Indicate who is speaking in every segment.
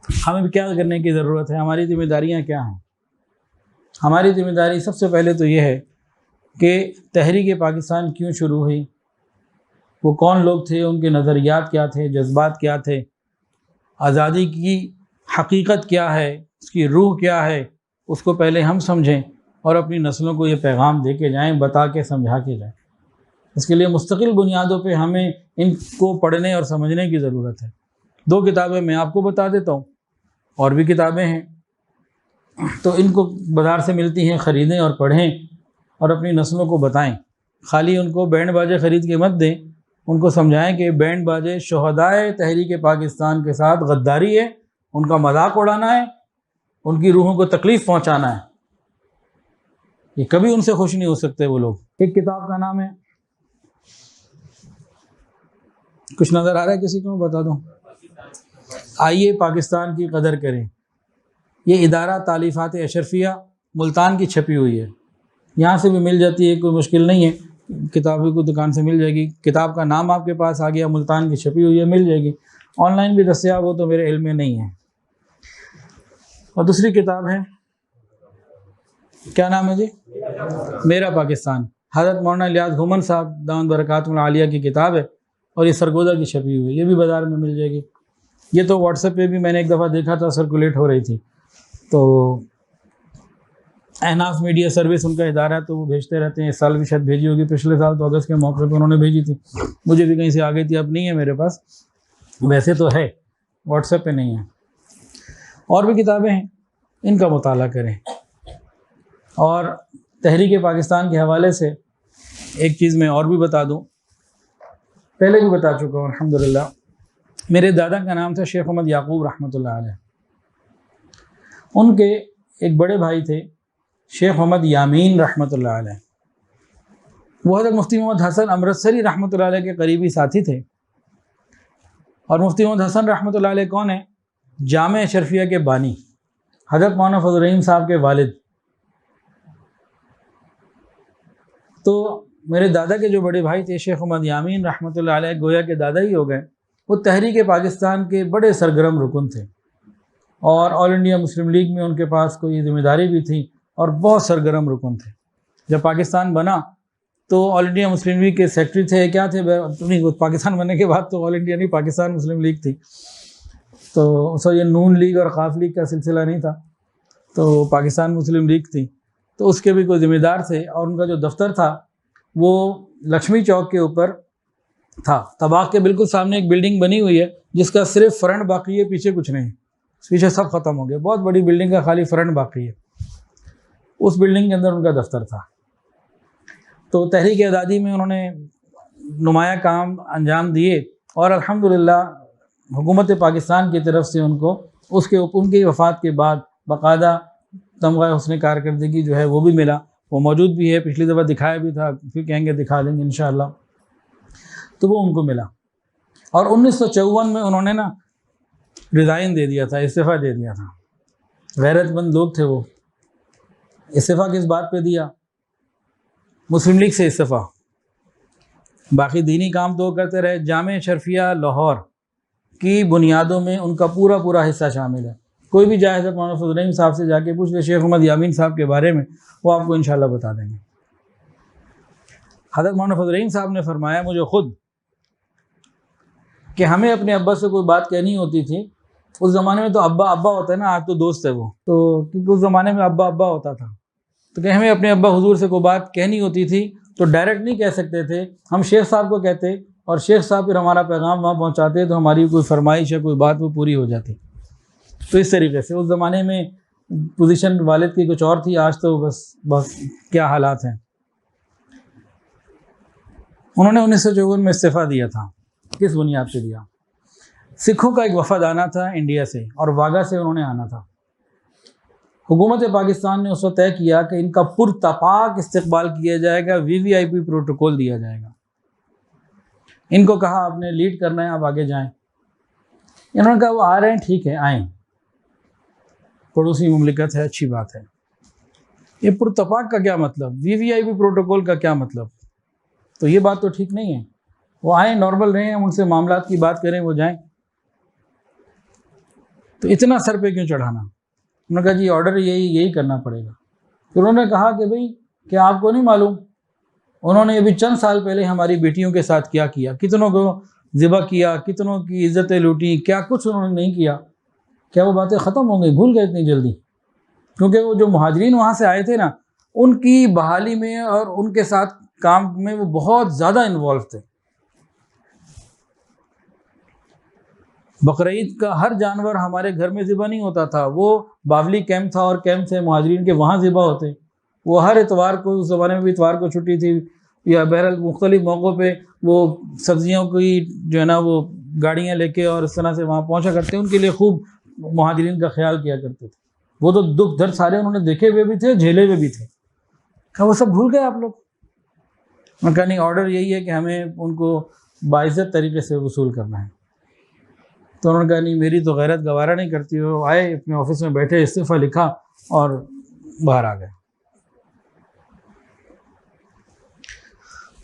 Speaker 1: ہمیں کیا کرنے کی ضرورت ہے، ہماری ذمہ داریاں کیا ہیں؟ ہماری ذمہ داری سب سے پہلے تو یہ ہے کہ تحریک پاکستان کیوں شروع ہوئی، وہ کون لوگ تھے، ان کے نظریات کیا تھے، جذبات کیا تھے، آزادی کی حقیقت کیا ہے، اس کی روح کیا ہے، اس کو پہلے ہم سمجھیں اور اپنی نسلوں کو یہ پیغام دے کے جائیں، بتا کے سمجھا کے جائیں۔ اس کے لیے مستقل بنیادوں پہ ہمیں ان کو پڑھنے اور سمجھنے کی ضرورت ہے۔ 2 کتابیں میں آپ کو بتا دیتا ہوں، اور بھی کتابیں ہیں، تو ان کو بازار سے ملتی ہیں، خریدیں اور پڑھیں اور اپنی نسلوں کو بتائیں۔ خالی ان کو بینڈ باجے خرید کے مت دیں، ان کو سمجھائیں کہ بینڈ باجے شہدائے تحریک پاکستان کے ساتھ غداری ہے، ان کا مذاق اڑانا ہے، ان کی روحوں کو تکلیف پہنچانا ہے۔ یہ کبھی ان سے خوش نہیں ہو سکتے وہ لوگ۔ ایک کتاب کا نام ہے، کچھ نظر آ رہا ہے کسی کو؟ میں بتا دوں، آئیے پاکستان کی قدر کریں۔ یہ ادارہ تالیفات اشرفیہ ملتان کی چھپی ہوئی ہے، یہاں سے بھی مل جاتی ہے، کوئی مشکل نہیں ہے، کتابوں کی دکان سے مل جائے گی۔ کتاب کا نام آپ کے پاس آ گیا، ملتان کی چھپی ہوئی ہے، مل جائے گی۔ آن لائن بھی دستیاب ہو تو میرے علم میں نہیں ہے۔ اور دوسری کتاب ہے، کیا نام ہے جی؟ میرا پاکستان، حضرت مولانا الیاس گھومن صاحب دامت برکاتہ العالیہ کی کتاب ہے، اور یہ سرگودا کی چھپی ہوئی ہے، یہ بھی بازار میں مل جائے گی۔ یہ تو واٹس ایپ پہ بھی میں نے ایک دفعہ دیکھا تھا، سرکولیٹ ہو رہی تھی، تو احناف میڈیا سروس ان کا ادارہ ہے، تو وہ بھیجتے رہتے ہیں۔ اس سال بھی شاید بھیجی ہوگی، پچھلے سال تو اگست کے موقع پہ انہوں نے بھیجی تھی، مجھے بھی کہیں سے آ گئی تھی، اب نہیں ہے میرے پاس، ویسے تو ہے، واٹس ایپ پہ نہیں ہے۔ اور بھی کتابیں ہیں، ان کا مطالعہ کریں۔ اور تحریک پاکستان کے حوالے سے ایک چیز میں اور بھی بتا دوں، پہلے بھی بتا چکا ہوں الحمدللہ۔ میرے دادا کا نام تھا شیخ محمد یعقوب رحمۃ اللہ علیہ، ان کے ایک بڑے بھائی تھے شیخ محمد یامین رحمۃ اللہ علیہ، وہ حضرت مفتی محمد حسن امرتسری رحمۃ اللہ علیہ کے قریبی ساتھی تھے۔ اور مفتی محمد حسن رحمۃ اللہ علیہ کون ہیں؟ جامع اشرفیہ کے بانی، حضرت مولانا فضل الرحیم صاحب کے والد۔ تو میرے دادا کے جو بڑے بھائی تھے شیخ محمد یامین رحمۃ اللہ علیہ، گویا کے دادا ہی ہو گئے، وہ تحریک پاکستان کے بڑے سرگرم رکن تھے، اور آل انڈیا مسلم لیگ میں ان کے پاس کوئی ذمہ داری بھی تھی، اور بہت سرگرم رکن تھے۔ جب پاکستان بنا تو آل انڈیا مسلم لیگ کے سیکرٹری تھے، کیا تھے، پاکستان بننے کے بعد تو آل انڈیا نہیں، پاکستان مسلم لیگ تھی، تو سر یہ نون لیگ اور قاف لیگ کا سلسلہ نہیں تھا، تو پاکستان مسلم لیگ تھی، تو اس کے بھی کوئی ذمہ دار تھے۔ اور ان کا جو دفتر تھا وہ لکشمی چوک کے اوپر تھا، طباق کے بالکل سامنے ایک بلڈنگ بنی ہوئی ہے جس کا صرف فرنٹ باقی ہے، پیچھے کچھ نہیں، پیچھے سب ختم ہو گیا، بہت بڑی بلڈنگ کا خالی فرنٹ باقی ہے، اس بلڈنگ کے اندر ان کا دفتر تھا۔ تو تحریک آزادی میں انہوں نے نمایاں کام انجام دیے، اور الحمدللہ حکومت پاکستان کی طرف سے ان کو ان کی وفات کے بعد باقاعدہ تمغہ حسن کارکردگی جو ہے وہ بھی ملا، وہ موجود بھی ہے، پچھلی دفعہ دکھایا بھی تھا، پھر کہیں گے دکھا دیں گے انشاءاللہ، تو وہ ان کو ملا۔ اور 1954 میں انہوں نے ریزائن دے دیا تھا، استعفیٰ دے دیا تھا، غیرت مند لوگ تھے وہ۔ استعفیٰ کس بات پہ دیا؟ مسلم لیگ سے استعفیٰ، باقی دینی کام تو کرتے رہے۔ جامع اشرفیہ لاہور کی بنیادوں میں ان کا پورا حصہ شامل ہے۔ کوئی بھی جائے حضرت مولانا فضل الرحیم صاحب سے جا کے پوچھ لے شیخ محمد یامین صاحب کے بارے میں، وہ آپ کو انشاءاللہ بتا دیں گے۔ حضرت مولانا فضل الرحیم صاحب نے فرمایا مجھے خود کہ ہمیں اپنے ابا سے کوئی بات کہنی ہوتی تھی، اس زمانے میں تو ابا ہوتا ہے نا، آج تو دوست ہے وہ، تو کیونکہ اس زمانے میں ابا ہوتا تھا، تو کہ ہمیں اپنے ابا حضور سے کوئی بات کہنی ہوتی تھی تو ڈائریکٹ نہیں کہہ سکتے تھے، ہم شیخ صاحب کو کہتے، اور شیخ صاحب پھر ہمارا پیغام وہاں پہنچاتے، تو ہماری کوئی فرمائش ہے، کوئی بات وہ پوری ہو جاتی۔ تو اس طریقے سے اس زمانے میں پوزیشن والد کی کچھ اور تھی، آج تو بس کیا حالات ہیں۔ انہوں نے 1954 میں استعفیٰ دیا تھا، کس بنیاد پہ دیا؟ سکھوں کا ایک وفد آنا تھا انڈیا سے، اور واگا سے انہوں نے آنا تھا۔ حکومت پاکستان نے اس وقت طے کیا کہ ان کا پرتپاک استقبال کیا جائے گا، VVIP پروٹوکول دیا جائے گا۔ ان کو کہا آپ نے لیڈ کرنا ہے، آپ آگے جائیں۔ انہوں نے کہا وہ آ رہے ہیں، ٹھیک ہے آئیں، پڑوسی مملکت ہے، اچھی بات ہے۔ یہ پرتپاک کا کیا مطلب؟ VVIP پروٹوکول کا کیا مطلب؟ تو یہ بات تو ٹھیک نہیں ہے، وہ آئیں، نارمل رہیں، ہم ان سے معاملات کی بات کریں، وہ جائیں۔ تو اتنا سر پہ کیوں چڑھانا؟ انہوں نے کہا جی آرڈر یہی کرنا پڑے گا۔ پھر انہوں نے کہا کہ بھئی کیا آپ کو نہیں معلوم انہوں نے ابھی چند سال پہلے ہماری بیٹیوں کے ساتھ کیا کتنوں کو ذبح کیا، کتنوں کی عزتیں لوٹی، کیا کچھ انہوں نے نہیں کیا؟ کیا وہ باتیں ختم ہو گئی، بھول گئے اتنی جلدی؟ کیونکہ وہ جو مہاجرین وہاں سے آئے تھے نا، ان کی بحالی میں اور ان کے ساتھ کام میں وہ بہت زیادہ انوالو تھے۔ بقرعید کا ہر جانور ہمارے گھر میں ذبح نہیں ہوتا تھا، وہ باولی کیمپ تھا اور کیمپ سے مہاجرین کے وہاں ذبح ہوتے۔ وہ ہر اتوار کو، اس زمانے میں بھی اتوار کو چھٹی تھی، یا بہرحال مختلف موقعوں پہ وہ سبزیوں کی جو ہے نا وہ گاڑیاں لے کے اور اس طرح سے وہاں پہنچا کرتے، ان کے لیے خوب مہاجرین کا خیال کیا کرتے تھے۔ وہ تو دکھ درد سارے انہوں نے دیکھے ہوئے بھی تھے، جھیلے ہوئے بھی تھے۔ کہا وہ سب بھول گئے آپ لوگ؟ میں کہا نہیں، آرڈر یہی ہے کہ ہمیں ان کو باعزت طریقے سے وصول کرنا ہے۔ تو انہوں نے کہا نہیں، میری تو غیرت گوارا نہیں کرتی۔ وہ آئے اپنے آفس میں بیٹھے، استعفیٰ لکھا اور باہر آ گئے۔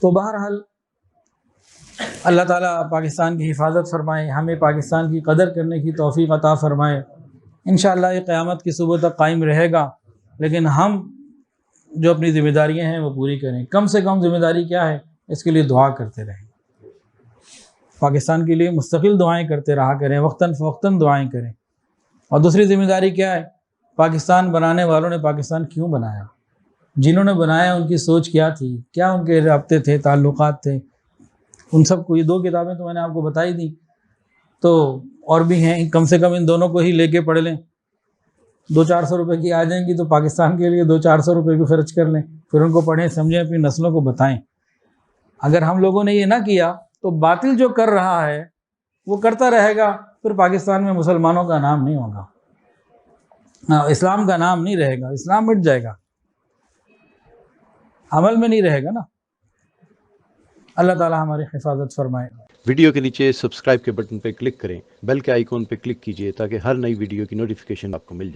Speaker 1: تو بہرحال اللہ تعالیٰ پاکستان کی حفاظت فرمائے، ہمیں پاکستان کی قدر کرنے کی توفیق عطا فرمائے۔ انشاءاللہ یہ قیامت کی صبح تک قائم رہے گا، لیکن ہم جو اپنی ذمہ داریاں ہیں وہ پوری کریں۔ کم سے کم ذمہ داری کیا ہے؟ اس کے لیے دعا کرتے رہیں، پاکستان کے لیے مستقل دعائیں کرتے رہا کریں، وقتاً فوقتاً دعائیں کریں۔ اور دوسری ذمہ داری کیا ہے؟ پاکستان بنانے والوں نے پاکستان کیوں بنایا؟ جنہوں نے بنایا ان کی سوچ کیا تھی، کیا ان کے رابطے تھے، تعلقات تھے، ان سب کو۔ یہ 2 کتابیں تو میں نے آپ کو بتائی دی، تو اور بھی ہیں، کم سے کم ان دونوں کو ہی لے کے پڑھ لیں۔ 200-400 روپے کی آ جائیں گی تو پاکستان کے لیے 200-400 روپے بھی خرچ کر لیں، پھر ان کو پڑھیں، سمجھیں، اپنی نسلوں کو بتائیں۔ اگر ہم لوگوں نے یہ نہ کیا تو باطل جو کر رہا ہے وہ کرتا رہے گا، پھر پاکستان میں مسلمانوں کا نام نہیں ہوگا، اسلام کا نام نہیں رہے گا، اسلام مٹ جائے گا، عمل میں نہیں رہے گا نا۔ اللہ تعالی ہماری حفاظت فرمائے۔
Speaker 2: ویڈیو کے نیچے سبسکرائب کے بٹن پہ کلک کریں، بیل کے آئیکن پہ کلک کیجئے تاکہ ہر نئی ویڈیو کی نوٹیفیکیشن آپ کو مل جائے۔